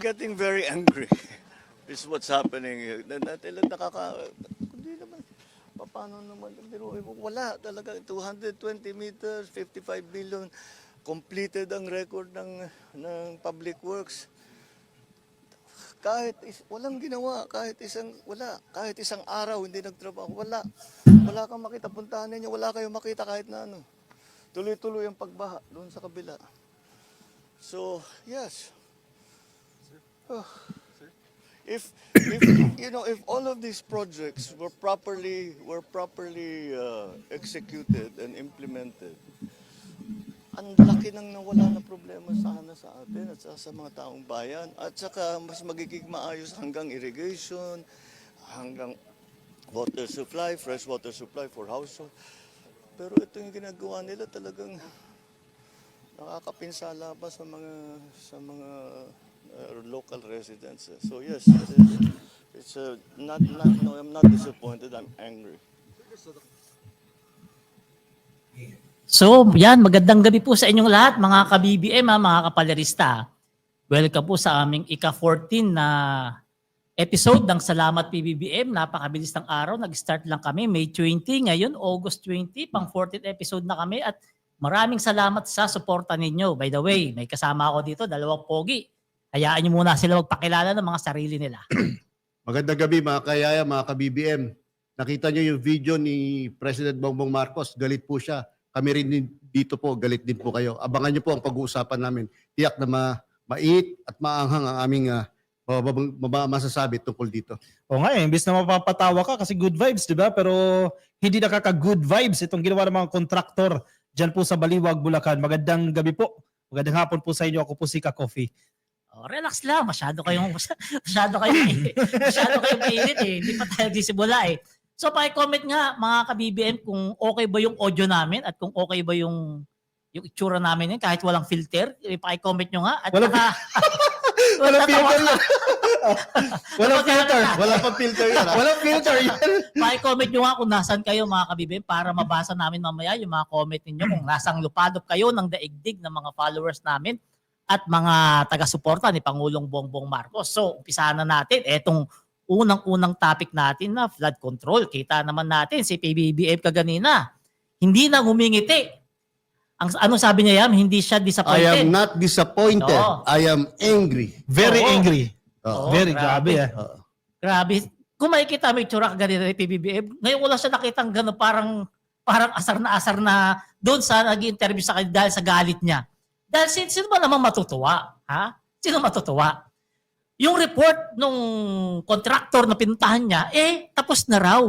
Getting very angry is what's happening here. Hindi naman, paano naman, wala talaga, 220 meters, 55 million, completed ang record ng Public Works. Walang ginawa, kahit isang araw hindi nagtrabaho, wala kang makita, puntahan ninyo, wala kayong makita kahit na ano. Tuloy-tuloy ang pagbaha doon sa kabila. So, yes. If if all of these projects were properly executed and implemented, ang laki nang nawala na problema sana sa atin at sa mga taong bayan, at saka mas magiging maayos hanggang irrigation, hanggang water supply, fresh water supply for household. Pero ito yung ginagawa nila, talagang nakakapinsala pa sa mga local residents. So yes, it's no, I'm not disappointed, I'm angry. So, yan, magandang gabi po sa inyong lahat, mga ka-BBM, mga kapalerista. Welcome po sa aming ika-14 na episode ng Salamat PBBM. Napakabilis ng araw, nag-start lang kami May 20, ngayon August 20, pang 14th episode na kami at maraming salamat sa suporta ninyo. By the way, may kasama ako dito, dalawang pogi. Hayaan nyo muna sila magpakilala ng mga sarili nila. Magandang gabi mga kayaya, mga ka-BBM. Nakita nyo yung video ni President Bongbong Marcos, galit po siya. Kami rin dito po, galit din po kayo. Abangan nyo po ang pag-uusapan namin. Tiyak na mainit at maanghang ang aming masasabi tungkol dito. O nga imbis na mapapatawa ka kasi good vibes, di ba? Pero hindi nakaka-good vibes itong ginawa ng mga kontraktor dyan po sa Baliwag, Bulacan. Magandang gabi po. Magandang hapon po sa inyo. Ako po si Ka Coffee. Oh, relax lang, masyado kayong mainit eh. Hindi pa tayo disimula eh. So paki-comment nga mga ka-BBM kung okay ba yung audio namin at kung okay ba yung itsura namin yun kahit walang filter. Paki-comment nyo nga. At Walang filter yan. Walang filter. Wala pa filter yan. Walang filter yan. Paki-comment nyo nga kung nasan kayo mga ka-BBM para mabasa namin mamaya yung mga comment ninyo kung nasang lupadop kayo ng daigdig ng mga followers namin at mga taga-suporta ni Pangulong Bongbong Marcos. So, umpisahan na natin. Etong unang-unang topic natin na flood control. Kita naman natin si PBBM kaganina. Hindi na humingiti. Ano sabi niya yan? Hindi siya disappointed. I am not disappointed. Oo. I am angry. Very angry. Oo. Very grabe. Grabe. Kung makikita mo yung tsura kaganina ni PBBM, ngayon wala siya nakitang gano'n parang asar na doon sa nag-interview sa kanya dahil sa galit niya. Dahil sino ba naman matutuwa? Ha? Sino matutuwa? Yung report nung contractor na pinuntahan niya, tapos na raw.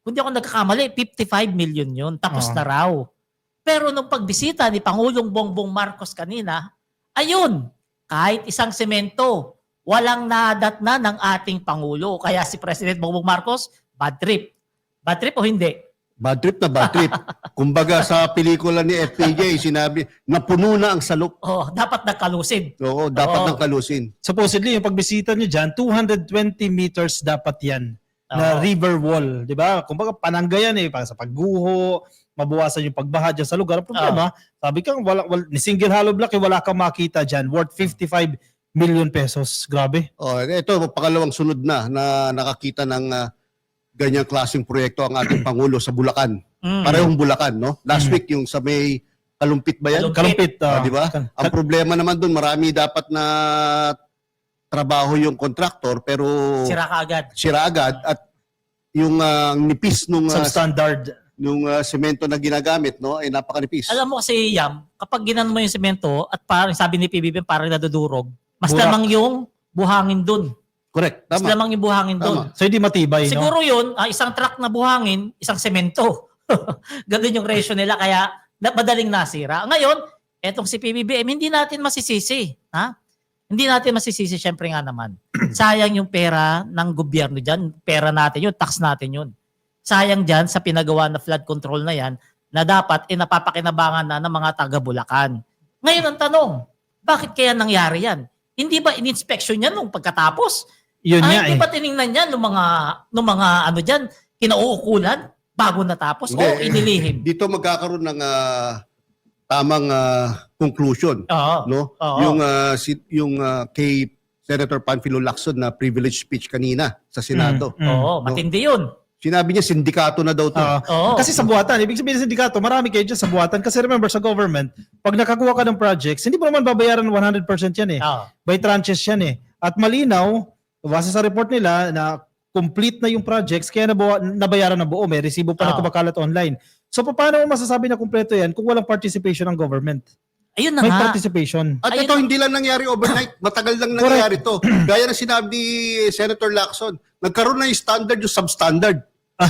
Kung di ako nagkakamali, 55 million yun. Tapos na raw. Pero nung pagbisita ni Pangulong Bongbong Marcos kanina, ayun, kahit isang semento, walang nadatna ng ating Pangulo. Kaya si President Bongbong Marcos, bad trip. Bad trip o hindi? Bad trip na bad trip. Kumbaga sa pelikula ni FPJ, sinabi, napuno na ang salok. Oh, dapat nagkalusid. Oo, dapat ng kalusin. Supposedly, yung pagbisita niyo dyan, 220 meters dapat yan na river wall. Di ba? Kumbaga panangga yan para sa pagguho, mabawasan yung pagbaha dyan sa lugar. Ang problema, sabi kang, ni single hollow block, wala kang makita dyan, worth 55 million pesos. Grabe. Oh, ito, pangalawang sunod na nakakita ng ganyang klaseng proyekto ang ating Pangulo sa Bulacan. Parehong Bulacan, no? Last week yung sa may Kalumpit ba yan? Kalumpit. Di ba? Ang problema naman doon, marami dapat na trabaho yung contractor pero Sira agad. at yung nipis nung Substandard. nung semento na ginagamit, no, ay napakanipis. Alam mo kasi, Yam, kapag ginan mo yung semento at parang sabi ni PBBM parang nadudurog, mas Burak. lamang yung buhangin dun. Correct, Mas tama. lamang yung buhangin dun. So hindi matibay, no? Siguro yun, isang truck na buhangin, isang semento. Ganun yung ratio nila kaya madaling nasira. Ngayon, etong si PBBM, hindi natin masisisi. Ha? Hindi natin masisisi, syempre nga naman. Sayang yung pera ng gobyerno dyan. Pera natin yun, tax natin yun. Sayang dyan sa pinagawa na flood control na yan na dapat napapakinabangan na ng mga taga-Bulacan. Ngayon ang tanong, bakit kaya nangyari yan? Hindi ba in-inspection yan nung pagkatapos? Yun nga Hindi ba tiningnan yan nung mga ano dyan, kinauukulan bago natapos o inilihim? Dito magkakaroon ng tamang conclusion, Oo. no? Oo. Yung kay Senator Panfilo Lacson na privilege speech kanina sa Senado. Oo, matindi yun. Sinabi niya sindikato na daw to. Oo. Kasi sa buhatan, ibig sabihin ng sindikato, marami kayo dyan sa buhatan. Kasi remember, sa government, pag nakakuha ka ng projects, hindi mo naman babayaran 100% yan eh. Oo. By tranches yan eh. At malinaw, base sa report nila, na complete na yung projects, kaya nabayaran ng buo. May resibo pa na kumakalat online. So paano mo masasabi na kumpleto yan kung walang participation ng government? Ayun na May nga. participation. At Ayun ito, ang- hindi lang nangyari overnight. Matagal lang nangyari to. Gaya ng sinabi ni Senator Lacson, nagkaroon na yung standard, yung substandard.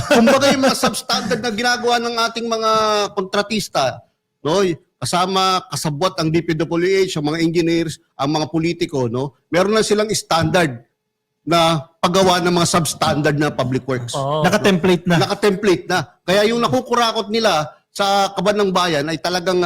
Kumbaga yung mga substandard na ginagawa ng ating mga kontratista, no? Kasama, kasabwat ang DPWH, ang mga engineers, ang mga politiko, no? Meron na silang standard na paggawa ng mga substandard na public works. Oo. Naka-template na. Naka-template na. Kaya yung nakukurakot nila sa kaban ng bayan ay talagang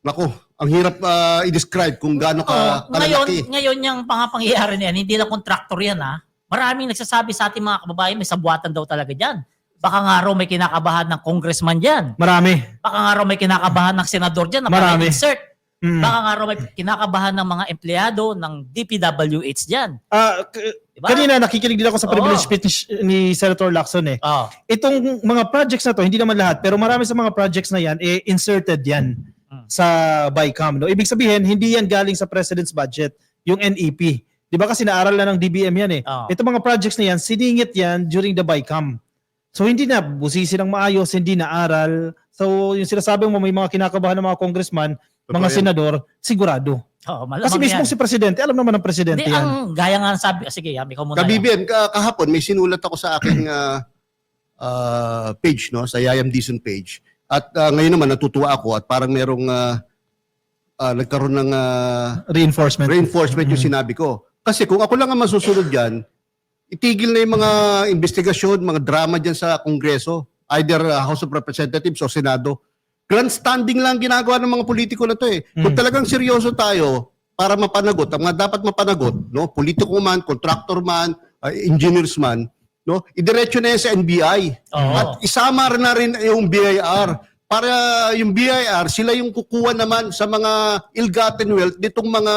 naku, ang hirap i-describe kung gaano ka kalalaki. Ngayon yung pangyayari na yan, hindi na kontraktor yan ha. Maraming nagsasabi sa ating mga kababayan, may sabuatan daw talaga dyan. Baka nga raw may kinakabahan ng congressman dyan. Marami. Baka nga raw may kinakabahan ng senador dyan na Marami. insert. Mm. Baka nga raw may kinakabahan ng mga empleyado ng DPWH dyan. Diba? Kanina nakikinig din ako sa privilege Oo. speech ni Senator Lacson eh. Oh. Itong mga projects na to, hindi naman lahat, pero marami sa mga projects na yan, inserted yan sa BICAM. No? Ibig sabihin, hindi yan galing sa President's budget, yung NEP. Di ba kasi naaral na ng DBM yan eh. Oo. Itong mga projects na yan, siningit yan during the BICAM. So hindi na busisi ng maayos, hindi na aral. So yung sinasabi mo may mga kinakabahan ng mga congressman, mga yan. senador, sigurado. Oh, malamang Kasi mismo yan. si Presidente, alam naman ng Presidente Hindi, yan. ang gaya nga sabi, sige, ikaw muna. Kabibien, kahapon may sinulat ako sa aking page, no, sa Yayam Dizon page. At ngayon naman natutuwa ako at parang merong nagkaroon ng Reinforcement. reinforcement yung sinabi ko. Kasi kung ako lang ang masusunod diyan, itigil na yung mga investigasyon, mga drama diyan sa Kongreso, either House of Representatives o Senado. Grandstanding lang ginagawa ng mga politiko na to eh. Kung talagang seryoso tayo para mapanagot, ang mga dapat mapanagot, no, politiko man, contractor man, engineers man, no, idiretso na yan sa NBI. Oo. At isama na rin yung BIR para yung BIR sila yung kukuha naman sa mga ill-gotten wealth nitong mga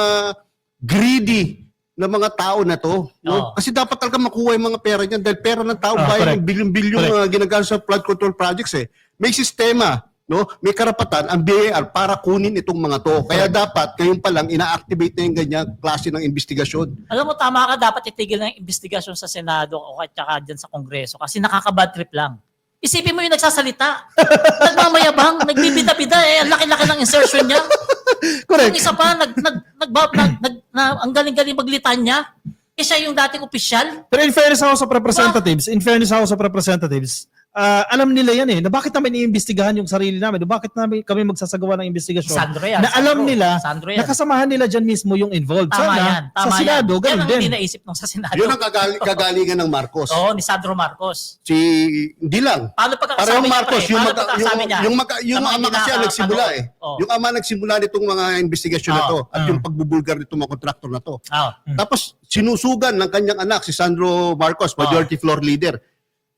greedy na mga tao na to. No? Oo. Kasi dapat talaga makuha yung mga pera niyan dahil pera ng taong bayan correct. ng bilyon-bilyong ginagamit sa flood control projects eh. May sistema, no? May karapatan ang BIR para kunin itong mga to. Kaya dapat ngayon pa lang ina-activate na yung ganyan klase ng investigasyon. Alam mo, tama ka, dapat itigil na yung investigasyon sa Senado o at saka dyan sa Kongreso kasi nakaka-bad trip lang. Isipin mo yung nagsasalita. Nagmamayabang, nagbibida-bida eh. Ang laki-laki ng insertion niya. Correct. Yung isa pa, ang galing-galing maglitanya. Eh siya yung dating opisyal. Pero in fairness sa House of Representatives, alam nila yan eh, na bakit namin iimbestigahan yung sarili namin, na bakit namin kami magsasagawa ng investigasyon. Sandro yan. Na alam nila, Sandro yan. nakasamahan nila dyan mismo yung involved. Tama Sana, yan. Tama sa Senado, yan. ganun Yan ang din. hindi naisip nung sa Senado. Yun ang kagalingan ng Marcos. Oo, ni Sandro Marcos. Hindi lang. Paano Parang pagkakasabi niya, Marcos, pre? Paano pagkakasabi niya? yung Sa mga ama kasi ang nagsimula eh. Oo. Yung ama nagsimula nitong mga investigasyon na to at Oo. yung pagbubulgar nitong mga kontraktor na to. Oo. Tapos sinusugan ng kanyang anak si Sandro Marcos, majority floor leader.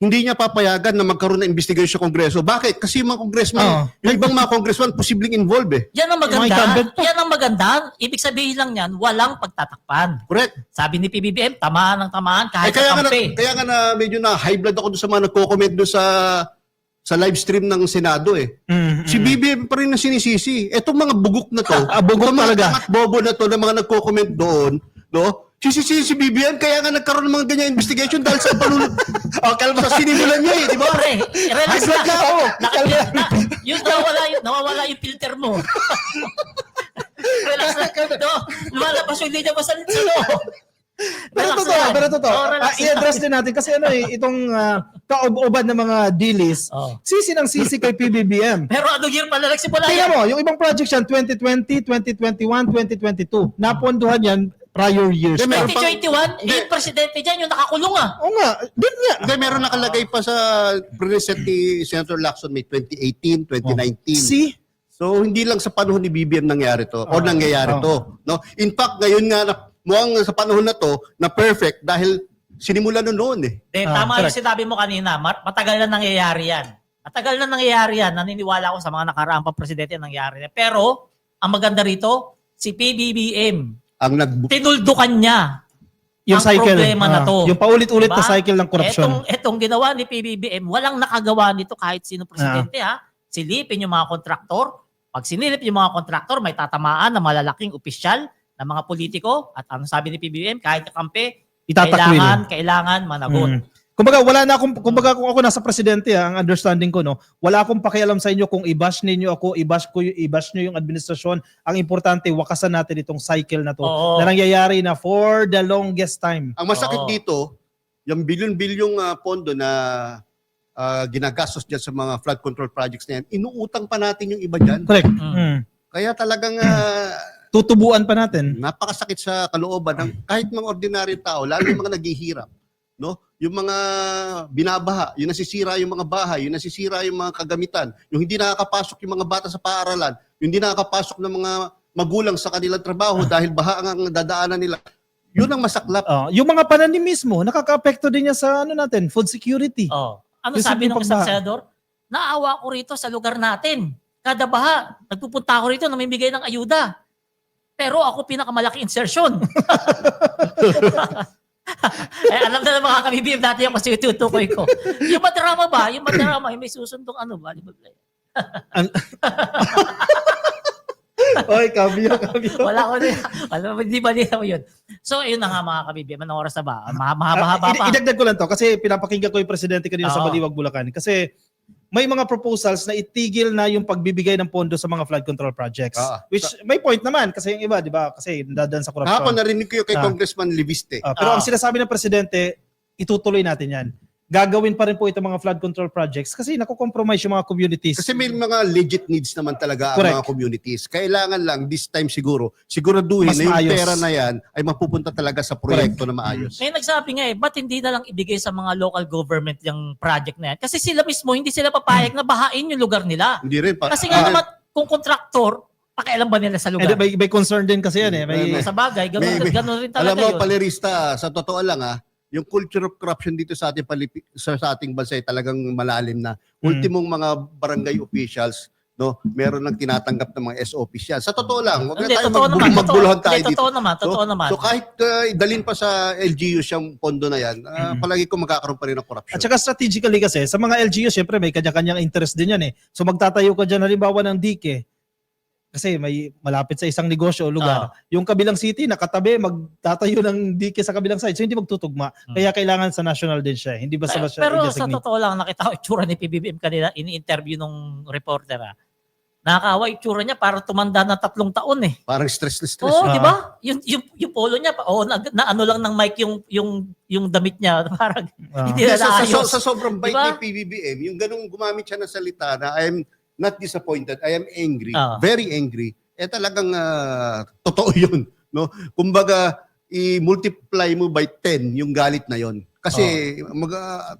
Hindi niya papayagan na magkaroon ng investigation sa Kongreso. Bakit? Kasi yung mga congressman, yung ibang mga congressman posibleng involved eh. Yan ang Mga maganda. incumbent pa. Yan ang maganda. Ibig sabihin lang yan, walang pagtatakpan. Correct. Sabi ni PBBM, tamaan ng tamaan kahit Kaya sa kampe. kaya nga na medyo na high blood ako doon sa mga nagko-comment doon sa live stream ng Senado eh. Si BBM pa rin na sinisisi. Etong mga bugok na to, bugok itong mga talaga. tangat bobo na to na mga nagko-comment doon, no? Sisisi si BBM kaya nga nagkaroon ng mga ganyan investigation dahil sa panunod. Kalma sa sinimulan niya eh, di ba? Pre, relax High blood na ako. Yun, nawawala yung filter mo. Relax na. Lumalabas yung linya mo sa loob. Pero Relax totoo, lang. pero totoo. Oo, relax lang. I-address din natin kasi itong kaob-oban ng mga dilis, Oo. sisi ng sisi kay PBBM. Pero ano year pala nagsimula Tingnan yan? mo, yung ibang projects yan, 2020, 2021, 2022. Napondohan yan prior years. Hindi, meron pang- 2021, yung presidente dyan, yung nakakulong ah. Oo nga, din nga. Hindi, meron nakalagay pa sa present ni Senator Lacson may 2018, 2019. See? So hindi lang sa panahon ni BBM nangyari to o nangyayari to, no? In fact, ngayon nga mukhang sa panahon na to na perfect dahil sinimulan noon eh. Tama yung correct. sinabi mo kanina, matagal na nangyayari yan. Matagal na nangyayari yan. Naniniwala ako sa mga nakaraang pa presidente nangyayari yan. Pero, ang maganda rito, si PBBM, ang Tinuldukan niya Yung ang cycle. problema na to. Yung paulit-ulit na Diba? cycle ng korupsyon. Etong ginawa ni PBBM, walang nakagawa nito kahit sino presidente ha. Silipin yung mga kontraktor. Pag sinilip yung mga kontraktor, may tatamaan ng malalaking opisyal ng mga politiko. At ano sabi ni PBBM, kahit kakampi, Itatakwil. kailangan managot. Kumbaga wala na akong kumbaga kung ako nasa presidente ang understanding ko no, wala akong pakialam sa inyo kung i-bash ninyo ako, i-bash niyo yung administrasyon. Ang importante wakasan natin itong cycle na to Oo. na nangyayari na for the longest time. Ang masakit Oo. dito, yung bilyon-bilyong pondo na ginagastos dyan sa mga flood control projects na yan, inuutang pa natin yung iba dyan. Correct. Kaya talagang Tutubuan pa natin. napakasakit sa kalooban ng kahit mga ordinaryong tao, lalo yung mga naghihirap. No? Yung mga binabaha, yung nasisira yung mga bahay, yung nasisira yung mga kagamitan, yung hindi nakakapasok yung mga bata sa paaralan, yung hindi nakakapasok ng mga magulang sa kanilang trabaho dahil baha ang dadaanan nila. Yun ang masaklap. Yung mga pananim mismo, nakaka-apekto din niya sa natin, food security. Oh. Ano Yung sabi ng simpleng isang pagbaha. senador? Naawa ko rito sa lugar natin. Kada baha, nagpupunta ako rito na may bigay ng ayuda. Pero ako pinakamalaki insertion. Alam na ng mga kabibim dati yung kasi tutukoy ko. Yung madrama ba? Yung madrama, yung may susundong ano ba? Oy, kabyo. Wala ko din. Hindi ba nila yun? So, yun na nga mga kabibim. Anong oras na ba? Mahaba pa. Idagdag ko lang to kasi pinapakinggan ko yung presidente kanina sa Oo. Baliwag, Bulacan. Kasi may mga proposals na itigil na yung pagbibigay ng pondo sa mga flood control projects. Which may point naman kasi yung iba, di ba? Kasi dadaan sa Kahapon korupsyon. narinig ko yung kay Congressman Leviste. Pero ang sinasabi ng presidente, itutuloy natin yan. Gagawin pa rin po itong mga flood control projects kasi nakukompromise yung mga communities. Kasi may mga legit needs naman talaga ang Correct. mga communities. Kailangan lang this time siguraduhin Mas na yung maayos. pera na yan ay mapupunta talaga sa proyekto na maayos. May nagsabi nga ba't hindi na lang ibigay sa mga local government yung project na yan? Kasi sila mismo, hindi sila papayag na bahain yung lugar nila. Hindi rin pa. Kasi nga naman, kung kontraktor, pakialam ba nila sa lugar? May concern din kasi yan eh. Sa bagay, ganun rin Alam talaga mo, yun. Palerista, sa totoo lang yung culture of corruption dito sa ating sa ating bansa ay talagang malalim na. Ultimong mga barangay officials, no, meron lang tinatanggap ng mga SOPs yan. Sa totoo lang, wag na Hindi, tayo totoo naman. magbuluhan tayo Hindi, dito. totoo naman. So kahit idalin pa sa LGU siyang pondo na yan, palagi ko magkakaroon pa rin ng corruption. At saka strategically kasi, sa mga LGU, syempre may kanya-kanyang interest din yan eh. So magtatayo ka dyan halimbawa ng dike, kasi may malapit sa isang negosyo o lugar. Yung kabilang city, nakatabi, magtatayo ng dike sa kabilang side. So hindi magtutugma. Kaya kailangan sa national din siya. Hindi basta siya Pero sa i-designate. totoo lang, nakita ko itsura ni PBBM kanina, ini-interview nung reporter. Nakakawa itsura niya para tumanda na 3 taon eh. Parang stress. Oo, di ba? Yung polo niya, na ano lang ng mic yung damit niya. Parang hindi na naayos. Sa sobrang bait Diba? ni PBBM, yung ganung gumamit siya ng salita na I am not disappointed, I am angry, Ah. very angry, talagang totoo yun. No? Kumbaga, i-multiply mo by 10 yung galit na yon. Kasi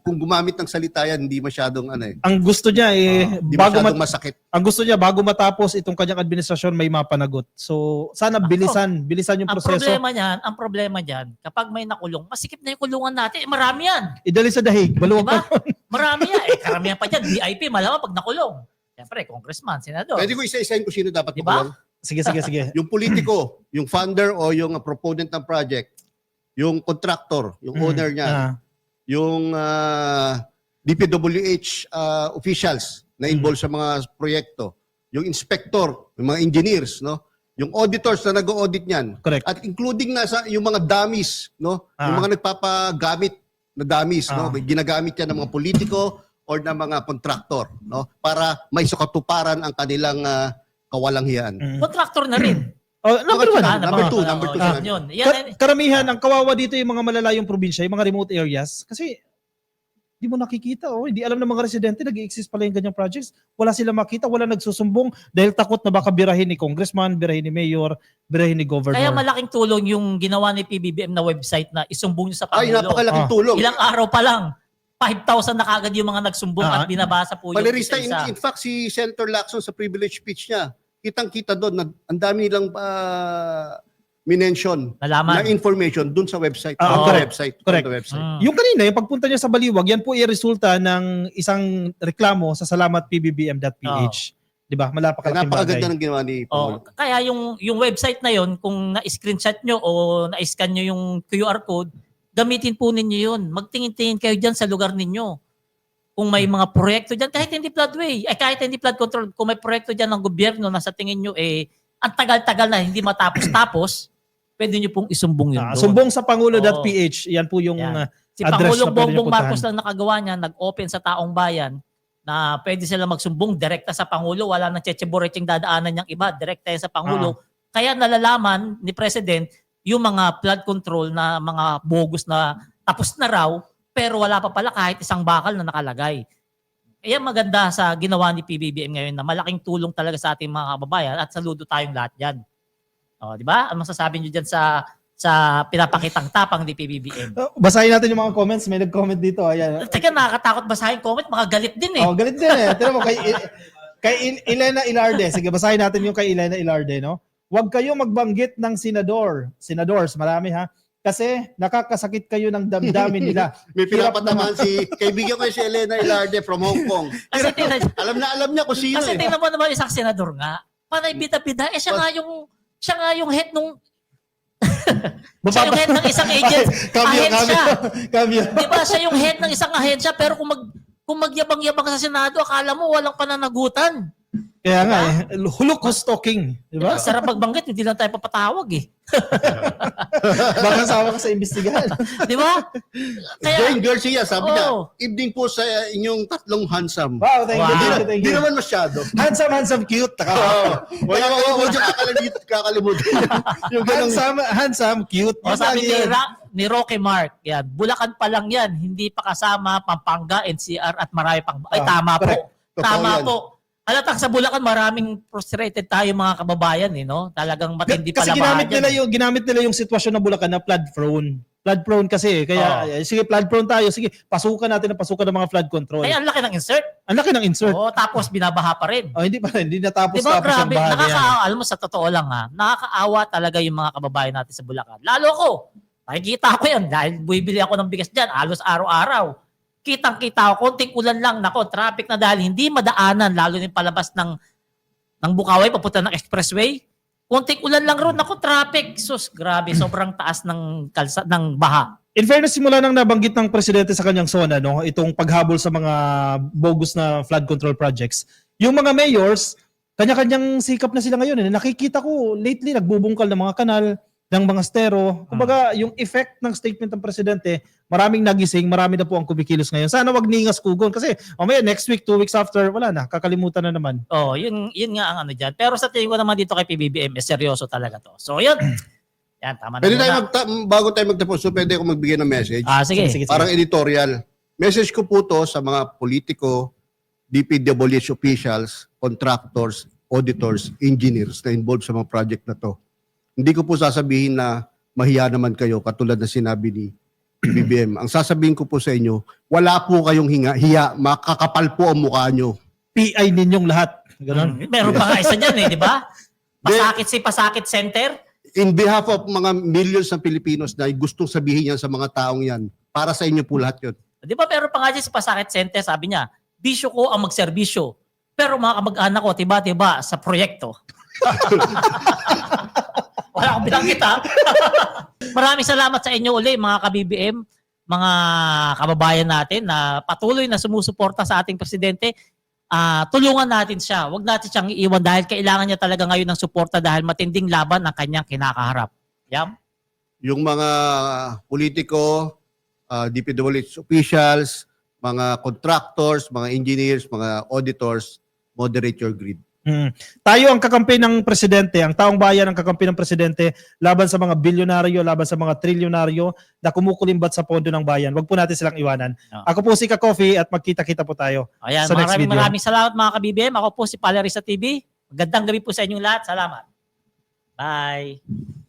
kung gumamit ng salita yan, hindi masyadong Ang gusto niya hindi masyadong masakit. ang gusto niya bago matapos itong kanyang administrasyon may mapanagot. So sana bilisan yung proseso. Ang problema niyan, kapag may nakulong, masikip na yung kulungan natin. Marami yan. Idali sa dahig, baluwag Diba? pa. Marami yan. Karamihan pa dyan. VIP, malamang pag nakulong. Siyempre, congressman, senador. Pwede ko isa-isahin kung sino dapat Diba? makulong. Sige. Yung politiko, yung funder o yung proponent ng project, yung contractor, yung owner niya, yung DPWH officials na involved sa mga proyekto, yung inspector, yung mga engineers, no? Yung auditors na nag-audit niyan. Correct. At including yung mga dummies, no? Yung mga nagpapagamit na dummies, no? Ginagamit yan ng mga politiko or ng mga contractor, no? Para may sukatuparan ang kanilang kawalangian. Contractor na rin. Number one. Number two. Yun. Yan, Karamihan, ang kawawa dito yung mga malalayong probinsya, yung mga remote areas. Kasi, di mo nakikita. Hindi alam ng mga residente, nag-i-exist pala yung ganyang projects. Wala sila makita, wala nagsusumbong dahil takot na baka birahin ni congressman, birahin ni mayor, birahin ni governor. Kaya malaking tulong yung ginawa ni PBBM na website na isumbong nyo sa Ay, Pangulo. napakalaking tulong. Ilang araw pa lang. 5,000 na kagad yung mga nagsumbong at binabasa po yung Palerista, isa-isa. in fact, si Senator Lacson sa privilege speech niya, kitang-kita doon na ang dami nilang minention Nalaman. na information doon sa website. Ah, on the correct. website. Correct. On the website. Yung kanina, yung pagpunta niya sa Baliwag, yan po ay resulta ng isang reklamo sa salamatpbbm.ph 'Di ba? Napakalaking bagay. Napakaganda ng ginawa ni Oh, Pangulo. kaya yung website na yon, kung na-screenshot nyo o na-scan nyo yung QR code, gamitin po ninyo yun. Magtingin-tingin kayo dyan sa lugar ninyo. Kung may mga proyekto dyan, kahit hindi floodway, kahit hindi flood control, kung may proyekto dyan ng gobyerno na sa tingin nyo, ang tagal-tagal na hindi matapos-tapos, pwede nyo pong isumbong yun doon. Sumbong sa Pangulo.ph, yan po yung Yan. Si address Pangulong na pwede nyo Bongbong Marcos puntahan. lang nakagawa niya, nag-open sa taong bayan na pwede sila magsumbong direkta sa Pangulo, wala nang checheboreching dadaanan niyang iba, direkta yan sa Pangulo. Kaya nalalaman ni President yung mga flood control na mga bogus na tapos na raw, pero wala pa pala kahit isang bakal na nakalagay. Kaya maganda sa ginawa ni PBBM ngayon na malaking tulong talaga sa ating mga kababayan at saludo tayong lahat dyan. O, di ba? Ano masasabi niyo dyan sa pinapakitang tapang ni PBBM? Basahin natin yung mga comments. May nag-comment dito. Ayan. Teka, nakakatakot basahin comment, makagalit din eh. Oh, galit din eh. Tignan mo kay Elena Ilarde. Sige, basahin natin yung kay Elena Ilarde, no? Huwag kayo magbanggit ng senadors, marami ha. Kasi nakakasakit kayo ng damdamin nila. May pinapatamaan kaibigan ko si Elena Ilarde from Hong Kong. Kasi tingnan, Alam niya kung sino kasi eh. tingnan mo naman isang senador nga. Panay bida-bida, siya nga yung head nung siya yung head ng isang ahensya. Cambio. Di ba siya yung head ng isang ahensya pero kung magyabang-yabang sa Senado, akala mo walang pananagutan. Kaya nga eh, hulok who's talking. Di Diba? ba? Sarap magbanggit, hindi lang tayo papatawag eh. Baka sama ka sa imbestigahan. Di ba? Jane Garcia, sabi niya, Oo. evening po sa inyong tatlong handsome. Wow, thank you. Wow. Thank Di you. naman masyado. Handsome, cute. Wala kakalimutan. Yung ganun. Handsome, cute. O Yun sabi lang yun. ni Roque Mark, yan, Bulacan pa lang yan, hindi pa kasama Pampanga, NCR at marami pang... Ay, tama correct. po. Totoo Tama yan. po. Halatang sa Bulacan, maraming frustrated tayo mga kababayan, eh, no? Talagang matindi Kasi pala ginamit nila yung sitwasyon ng Bulacan na flood prone. Flood prone kasi. Kaya, sige, flood prone tayo. Sige, pasukan natin ng mga flood control. Kaya ang laki ng insert. Ang laki ng insert. Oo, tapos binabaha pa rin. Oh, hindi natapos Diba, tapos grabe, yung bahagi yan. nakakaawa, alam mo, sa totoo lang ha, nakakaawa talaga yung mga kababayan natin sa Bulacan. Lalo ako, nakikita ko yan dahil bumibili ako ng bigas dyan, halos araw-araw. Kitang-kita ko, konting ulan lang, nako, traffic na dahil hindi madaanan, lalo yung palabas ng Bukaway, papunta ng expressway. Konting ulan lang ron, nako, traffic. Sus, grabe, sobrang taas ng baha. In fairness, simula nang nabanggit ng presidente sa kanyang zona, no, itong paghabol sa mga bogus na flood control projects, yung mga mayors, kanya-kanyang sikap na sila ngayon. Nakikita ko lately, nagbubungkal ng mga kanal, ng mga stero. Kumbaga, yung effect ng statement ng presidente, maraming nagising, marami na po ang kumikilos ngayon. Sana wag ningas kugon kasi next week, 2 weeks after, wala na, kakalimutan na naman. Oh, yun nga ang ano dyan. Pero sa tingin ko naman dito kay PBBM, seryoso talaga to. So, yun. Yan, tama na Pwede muna. bago tayo magtapos, so pwede ako magbigay ng message. Sige. Parang editorial. Message ko po to sa mga politiko, DPWH officials, contractors, auditors, engineers na involved sa mga project na to. Hindi ko po sasabihin na mahiya naman kayo katulad na sinabi ni BBM. Ang sasabihin ko po sa inyo, wala po kayong hiya, makakapal po ang mukha nyo. PI ninyong lahat. Ganon. Meron pa nga isa dyan di ba? Pasakit Center. In behalf of mga millions ng Pilipinos na gustong sabihin yan sa mga taong yan, para sa inyo po lahat yun. Di ba meron pa nga dyan si Pasakit Center, sabi niya, bisyo ko ang magserbisyo. Pero mga kamag-anak ko, tiba-tiba sa proyekto. Wala akong binanggit ha. Maraming salamat sa inyo uli mga ka-BBM, mga kababayan natin na patuloy na sumusuporta sa ating presidente. Tulungan natin siya. Huwag natin siyang iiwan dahil kailangan niya talaga ngayon ng suporta dahil matinding laban ang kanyang kinakaharap. Yam? Yung mga politiko, DPWH officials, mga contractors, mga engineers, mga auditors, moderate your greed. Tayo ang kakampi ng presidente, ang taong bayan ang kakampi ng presidente laban sa mga bilyonaryo, laban sa mga trilyonaryo na kumukulimbat sa pondo ng bayan. Huwag po natin silang iwanan. Ako po si Ka Coffee at magkita-kita po tayo Ayan, sa next video. maraming salamat mga ka-BBM. Ako po si Palerisa TV. Magandang gabi po sa inyong lahat. Salamat. Bye.